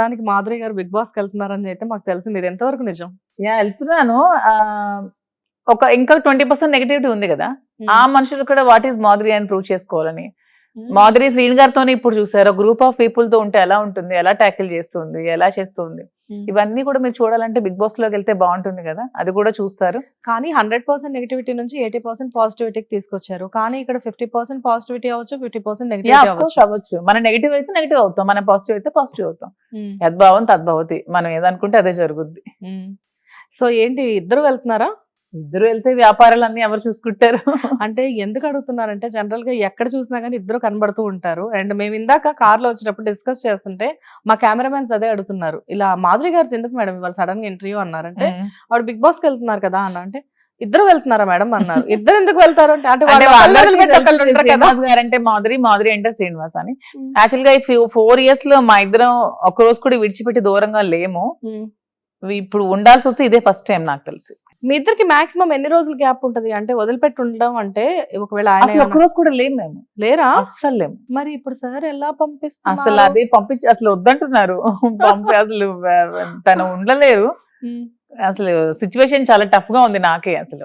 మొత్తానికి మాధురి గారు big boss కి వెళ్తున్నారని అయితే మాకు తెలిసింది. ఇది ఎంతవరకు నిజం? వెళ్తున్నాను. ఇంకా 20% నెగటివిటీ ఉంది కదా, ఆ మనుషులు కూడా వాట్ ఈస్ మాధురి అని ప్రూవ్ చేసుకోవాలని. మాధురి శ్రీని గారితో ఇప్పుడు చూసారు, గ్రూప్ ఆఫ్ పీపుల్ తో ఉంటే ఎలా ఉంటుంది, ఎలా ట్యాకిల్ చేస్తుంది, ఎలా చేస్తుంది, ఇవన్నీ కూడా మీరు చూడాలంటే బిగ్ బాస్ లోకి వెళ్తే బాగుంటుంది కదా, అది కూడా చూస్తారు. కానీ 100% నెగటివిటీ నుంచి 80% పాజిటివిటీకి తీసుకొచ్చారు. కానీ ఇక్కడ 50% పాజిటివిటీ అవ్వచ్చు, 50% నెగటివిటీ అవ్వచ్చు. మనం నెగిటివ్ అయితే నెగిటివ్ అవుతాం, మనం పాజిటివ్ అయితే పాజిటివ్ అవుతాం. యద్భావం తద్భవతి, మనం ఏదనుకుంటే అదే జరుగుద్ది. సో ఏంటి, ఇద్దరు వెళ్తున్నారా? ఇద్దరు వెళ్తే వ్యాపారాలన్నీ ఎవరు చూసుకుంటారు? అంటే ఎందుకు అడుగుతున్నారంటే, జనరల్ గా ఎక్కడ చూసినా కానీ ఇద్దరు కనబడుతూ ఉంటారు. అండ్ మేము ఇందాక కార్ లో వచ్చినప్పుడు డిస్కస్ చేస్తుంటే మా కెమెరామెన్స్ అదే అడుగుతున్నారు, ఇలా మాధురి గారు ఎందుకు మేడం ఇవాళ సడన్ గా ఇంటర్వ్యూ అన్నారంటే, ఆవిడ బిగ్ బాస్ కి వెళ్తున్నారు కదా అన్న అంటే, ఇద్దరు వెళ్తున్నారా మేడం అన్నారు. ఇద్దరు ఎందుకు వెళ్తారు అంటే, శ్రీనివాస్ గారు అంటే మాధురి, మాధురి అంటే శ్రీనివాస్ అని. యాక్చువల్ గా 4 years లో మా ఇద్దరం ఒక రోజు కూడా విడిచిపెట్టి దూరంగా లేము. ఇప్పుడు ఉండాల్సి వస్తే ఇదే ఫస్ట్ టైం నాకు తెలిసి. మీ ఇద్దరికి మాక్సిమం ఎన్ని రోజులు గ్యాప్ ఉంటది? అంటే వదిలిపెట్టి ఉండడం అంటే ఒకవేళ ఆయన ఒక రోజు కూడా లేము మేము. లేరా? అస్సలు లేము. మరి ఇప్పుడు సార్ ఎలా పంపిస్తారు? అసలు అదే పంపించి అసలు వద్దంటున్నారు. అసలు తను ఉండలేరు. అసలు సిచ్యువేషన్ చాలా టఫ్ గా ఉంది నాకే అసలు.